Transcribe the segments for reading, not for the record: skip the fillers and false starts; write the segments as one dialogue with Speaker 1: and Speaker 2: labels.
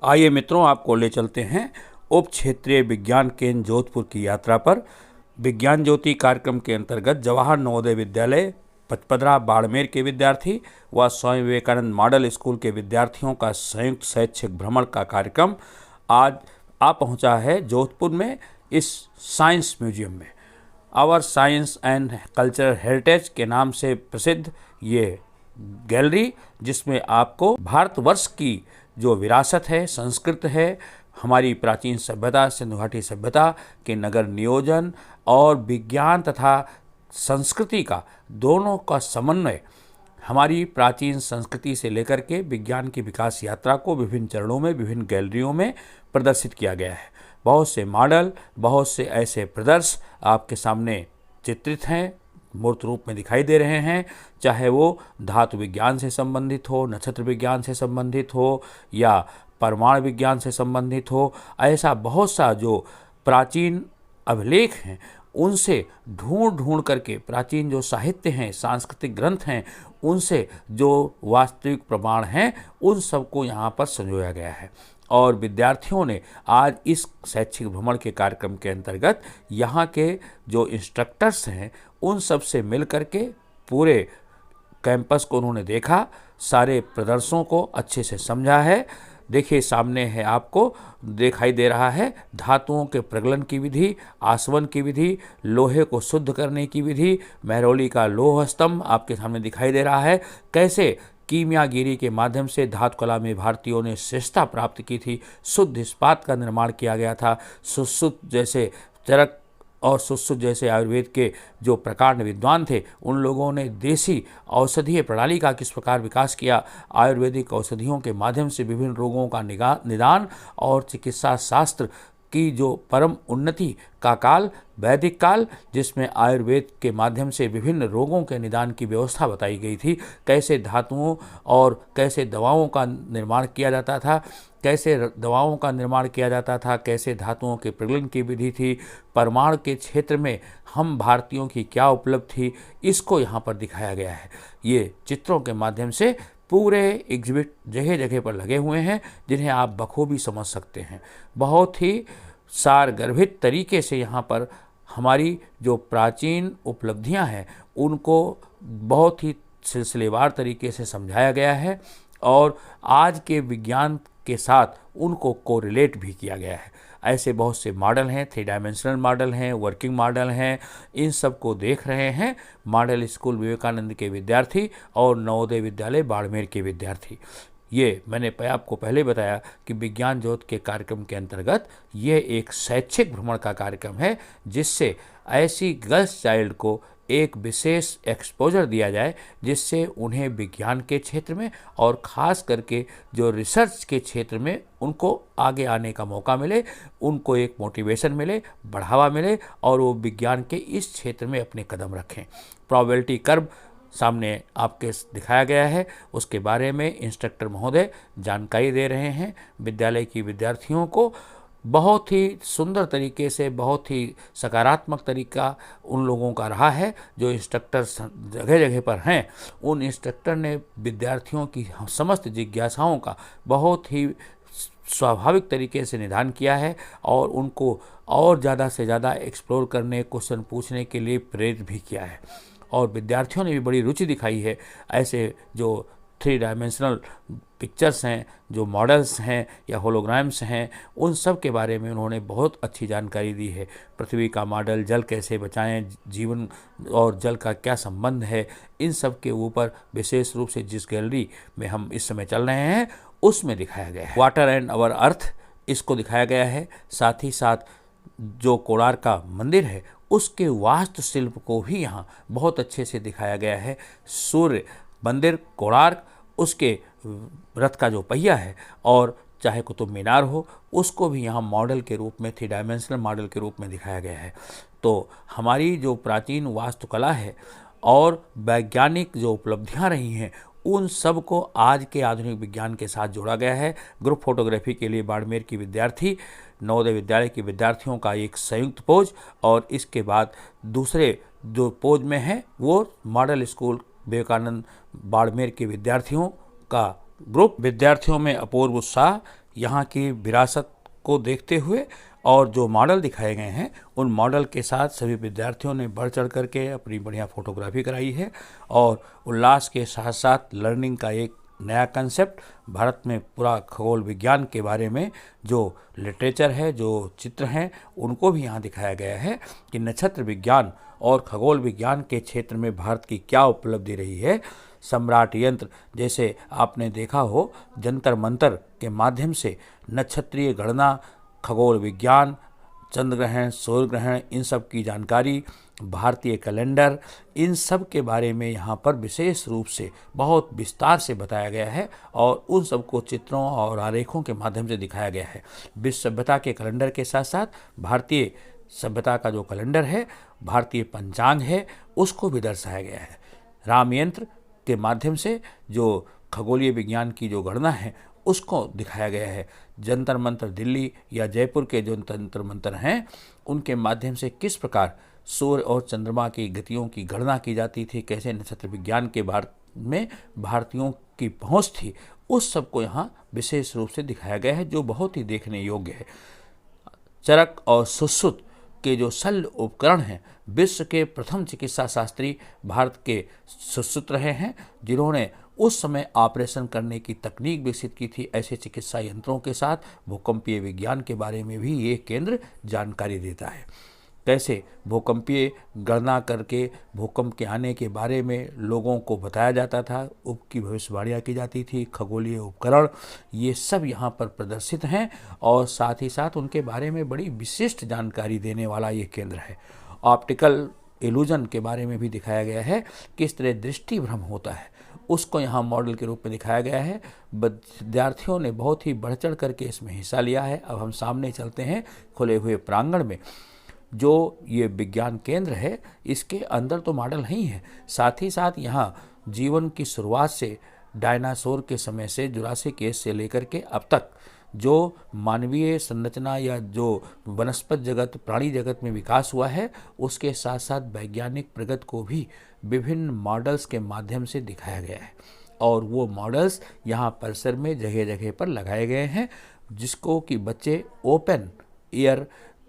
Speaker 1: आइए मित्रों, आपको ले चलते हैं उप क्षेत्रीय विज्ञान केंद्र जोधपुर की यात्रा पर। विज्ञान ज्योति कार्यक्रम के अंतर्गत जवाहर नवोदय विद्यालय पचपदरा बाड़मेर के विद्यार्थी व स्वामी विवेकानंद मॉडल स्कूल के विद्यार्थियों का संयुक्त शैक्षिक भ्रमण का कार्यक्रम आज आ पहुंचा है जोधपुर में इस साइंस म्यूजियम में। Our science and cultural heritage के नाम से प्रसिद्ध ये गैलरी, जिसमें आपको भारतवर्ष की जो विरासत है, संस्कृत है, हमारी प्राचीन सभ्यता सिंधु घाटी सभ्यता के नगर नियोजन और विज्ञान तथा संस्कृति का दोनों का समन्वय, हमारी प्राचीन संस्कृति से लेकर के विज्ञान की विकास यात्रा को विभिन्न चरणों में विभिन्न गैलरियों में प्रदर्शित किया गया है। बहुत से मॉडल, बहुत से ऐसे प्रदर्श आपके सामने चित्रित हैं, मूर्त रूप में दिखाई दे रहे हैं, चाहे वो धातु विज्ञान से संबंधित हो, नक्षत्र विज्ञान से संबंधित हो या परमाणु विज्ञान से संबंधित हो। ऐसा बहुत सा जो प्राचीन अभिलेख हैं उनसे ढूंढ ढूंढ करके, प्राचीन जो साहित्य हैं, सांस्कृतिक ग्रंथ हैं, उनसे जो वास्तविक प्रमाण हैं उन सबको यहाँ पर संजोया गया है। और विद्यार्थियों ने आज इस शैक्षिक भ्रमण के कार्यक्रम के अंतर्गत यहाँ के जो इंस्ट्रक्टर्स हैं उन सब से मिल करके पूरे कैंपस को उन्होंने देखा, सारे प्रदर्शनों को अच्छे से समझा है। देखिए, सामने है, आपको दिखाई दे रहा है धातुओं के प्रगलन की विधि, आसवन की विधि, लोहे को शुद्ध करने की विधि, महरौली का लोह स्तंभ आपके सामने दिखाई दे रहा है। कैसे कीमियागिरी के माध्यम से धातु कला में भारतीयों ने श्रेष्ठता प्राप्त की थी, शुद्ध इस्पात का निर्माण किया गया था, सुश्रुत जैसे चरक और सुश्रुत जैसे आयुर्वेद के जो प्रकांड विद्वान थे उन लोगों ने देसी औषधीय प्रणाली का किस प्रकार विकास किया, आयुर्वेदिक औषधियों के माध्यम से विभिन्न रोगों का निदान और चिकित्सा शास्त्र की जो परम उन्नति का काल वैदिक काल, जिसमें आयुर्वेद के माध्यम से विभिन्न रोगों के निदान की व्यवस्था बताई गई थी। कैसे धातुओं और कैसे दवाओं का निर्माण किया जाता था, कैसे दवाओं का निर्माण किया जाता था, कैसे धातुओं के प्रगलन की विधि थी, परमाणु के क्षेत्र में हम भारतीयों की क्या उपलब्धि थी, इसको यहाँ पर दिखाया गया है। ये चित्रों के माध्यम से पूरे एग्जिबिट जगह जगह पर लगे हुए हैं, जिन्हें आप बखूबी समझ सकते हैं। बहुत ही सारगर्भित तरीके से यहाँ पर हमारी जो प्राचीन उपलब्धियाँ हैं उनको बहुत ही सिलसिलेवार तरीके से समझाया गया है और आज के विज्ञान के साथ उनको कोरिलेट भी किया गया है। ऐसे बहुत से मॉडल हैं, 3 डायमेंशनल मॉडल हैं, वर्किंग मॉडल हैं, इन सब को देख रहे हैं मॉडल स्कूल विवेकानंद के विद्यार्थी और नवोदय विद्यालय बाड़मेर के विद्यार्थी। ये मैंने आपको पहले बताया कि विज्ञान ज्योति के कार्यक्रम के अंतर्गत ये एक शैक्षिक भ्रमण का कार्यक्रम है, जिससे ऐसी गर्ल्स चाइल्ड को एक विशेष एक्सपोजर दिया जाए, जिससे उन्हें विज्ञान के क्षेत्र में और ख़ास करके जो रिसर्च के क्षेत्र में उनको आगे आने का मौका मिले, उनको एक मोटिवेशन मिले, बढ़ावा मिले और वो विज्ञान के इस क्षेत्र में अपने कदम रखें। प्रोबेबिलिटी कर्व सामने आपके दिखाया गया है, उसके बारे में इंस्ट्रक्टर महोदय जानकारी दे रहे हैं विद्यालय की विद्यार्थियों को। बहुत ही सुंदर तरीके से, बहुत ही सकारात्मक तरीका उन लोगों का रहा है जो इंस्ट्रक्टर जगह जगह पर हैं। उन इंस्ट्रक्टर ने विद्यार्थियों की समस्त जिज्ञासाओं का बहुत ही स्वाभाविक तरीके से निदान किया है और उनको और ज़्यादा से ज़्यादा एक्सप्लोर करने, क्वेश्चन पूछने के लिए प्रेरित भी किया है। और विद्यार्थियों ने भी बड़ी रुचि दिखाई है। ऐसे जो 3 डायमेंशनल पिक्चर्स हैं, जो मॉडल्स हैं या होलोग्राम्स हैं, उन सब के बारे में उन्होंने बहुत अच्छी जानकारी दी है। पृथ्वी का मॉडल, जल कैसे बचाएं, जीवन और जल का क्या संबंध है, इन सब के ऊपर विशेष रूप से जिस गैलरी में हम इस समय चल रहे हैं उसमें दिखाया गया है। वाटर एंड आवर अर्थ, इसको दिखाया गया है। साथ ही साथ जो कोणार्क का मंदिर है उसके वास्तुशिल्प को भी यहाँ बहुत अच्छे से दिखाया गया है। सूर्य मंदिर कोणार्क, उसके रथ का जो पहिया है और चाहे कुतुब मीनार हो, उसको भी यहाँ मॉडल के रूप में, 3 डायमेंशनल मॉडल के रूप में दिखाया गया है। तो हमारी जो प्राचीन वास्तुकला है और वैज्ञानिक जो उपलब्धियाँ रही हैं उन सब को आज के आधुनिक विज्ञान के साथ जोड़ा गया है। ग्रुप फोटोग्राफी के लिए बाड़मेर की विद्यार्थी, नवोदय विद्यालय के विद्यार्थियों का एक संयुक्त पोज और इसके बाद दूसरे जो पोज में है वो मॉडल स्कूल विवेकानंद बाड़मेर के विद्यार्थियों का ग्रुप। विद्यार्थियों में अपूर्व उत्साह, यहाँ की विरासत को देखते हुए और जो मॉडल दिखाए गए हैं उन मॉडल के साथ सभी विद्यार्थियों ने बढ़ चढ़ करके अपनी बढ़िया फोटोग्राफी कराई है और उल्लास के साथ साथ लर्निंग का एक नया कंसेप्ट भारत में पूरा खगोल विज्ञान के बारे में जो लिटरेचर है, जो चित्र हैं, उनको भी यहाँ दिखाया गया है कि नक्षत्र विज्ञान और खगोल विज्ञान के क्षेत्र में भारत की क्या उपलब्धि रही है। सम्राट यंत्र जैसे आपने देखा हो, जंतर मंतर के माध्यम से नक्षत्रीय गणना, खगोल विज्ञान, चंद्र ग्रहण, सूर्य ग्रहण, इन सब की जानकारी, भारतीय कैलेंडर, इन सब के बारे में यहाँ पर विशेष रूप से बहुत विस्तार से बताया गया है और उन सबको चित्रों और आरेखों के माध्यम से दिखाया गया है। विश्व सभ्यता के कैलेंडर के साथ साथ भारतीय सभ्यता का जो कैलेंडर है, भारतीय पंचांग है, उसको भी दर्शाया गया है। राम यंत्र के माध्यम से जो खगोलीय विज्ञान की जो गणना है उसको दिखाया गया है। जंतर मंतर दिल्ली या जयपुर के जो जंतर मंतर हैं उनके माध्यम से किस प्रकार सूर्य और चंद्रमा की गतियों की गणना की जाती थी, कैसे नक्षत्र विज्ञान के भारत में भारतीयों की पहुंच थी, उस सब को यहाँ विशेष रूप से दिखाया गया है, जो बहुत ही देखने योग्य है। चरक और सुश्रुत के जो शल्य उपकरण हैं, विश्व के प्रथम चिकित्सा शास्त्री भारत के सुश्रुत रहे हैं, जिन्होंने उस समय ऑपरेशन करने की तकनीक विकसित की थी। ऐसे चिकित्सा यंत्रों के साथ भूकंपीय विज्ञान के बारे में भी ये केंद्र जानकारी देता है। कैसे भूकंपीय गणना करके भूकंप के आने के बारे में लोगों को बताया जाता था, की भविष्यवाणियाँ की जाती थी, खगोलीय उपकरण, ये सब यहाँ पर प्रदर्शित हैं और साथ ही साथ उनके बारे में बड़ी विशिष्ट जानकारी देने वाला ये केंद्र है। ऑप्टिकल इल्यूजन के बारे में भी दिखाया गया है, किस तरह दृष्टि भ्रम होता है, उसको यहाँ मॉडल के रूप में दिखाया गया है। विद्यार्थियों ने बहुत ही बढ़ चढ़ करके इसमें हिस्सा लिया है। अब हम सामने चलते हैं खुले हुए प्रांगण में। जो ये विज्ञान केंद्र है, इसके अंदर तो मॉडल ही है, साथ ही साथ यहाँ जीवन की शुरुआत से डायनासोर के समय से, जुरासिक एज से लेकर के अब तक जो मानवीय संरचना या जो वनस्पत जगत, प्राणी जगत में विकास हुआ है, उसके साथ साथ वैज्ञानिक प्रगति को भी विभिन्न मॉडल्स के माध्यम से दिखाया गया है और वो मॉडल्स यहाँ परिसर में जगह जगह पर लगाए गए हैं, जिसको कि बच्चे ओपन एयर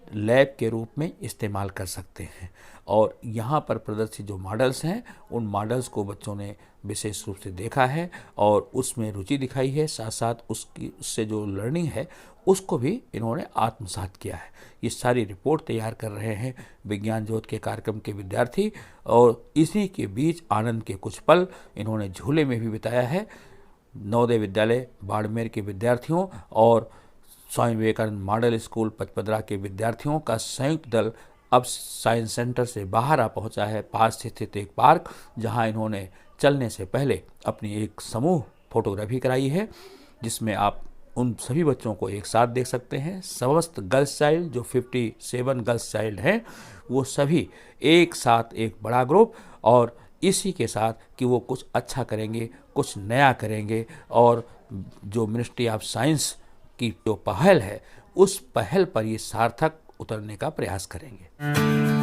Speaker 1: लैब के रूप में इस्तेमाल कर सकते हैं। और यहाँ पर प्रदर्शित जो मॉडल्स हैं, उन मॉडल्स को बच्चों ने विशेष रूप से देखा है और उसमें रुचि दिखाई है, साथ साथ उससे जो लर्निंग है उसको भी इन्होंने आत्मसात किया है। ये सारी रिपोर्ट तैयार कर रहे हैं विज्ञान ज्योत के कार्यक्रम के विद्यार्थी और इसी के बीच आनंद के कुछ पल इन्होंने झूले में भी बिताया है। नवोदय विद्यालय बाड़मेर के विद्यार्थियों और स्वामी विवेकानंद मॉडल स्कूल पचपदरा के विद्यार्थियों का संयुक्त दल अब साइंस सेंटर से बाहर आ पहुंचा है, पास स्थित एक पार्क, जहां इन्होंने चलने से पहले अपनी एक समूह फोटोग्राफी कराई है, जिसमें आप उन सभी बच्चों को एक साथ देख सकते हैं। समस्त गर्ल्स चाइल्ड, जो 57 गर्ल्स चाइल्ड हैं, वो सभी एक साथ एक बड़ा ग्रुप, और इसी के साथ कि वो कुछ अच्छा करेंगे, कुछ नया करेंगे और जो मिनिस्ट्री ऑफ साइंस की जो पहल है, उस पहल पर ये सार्थक उतरने का प्रयास करेंगे।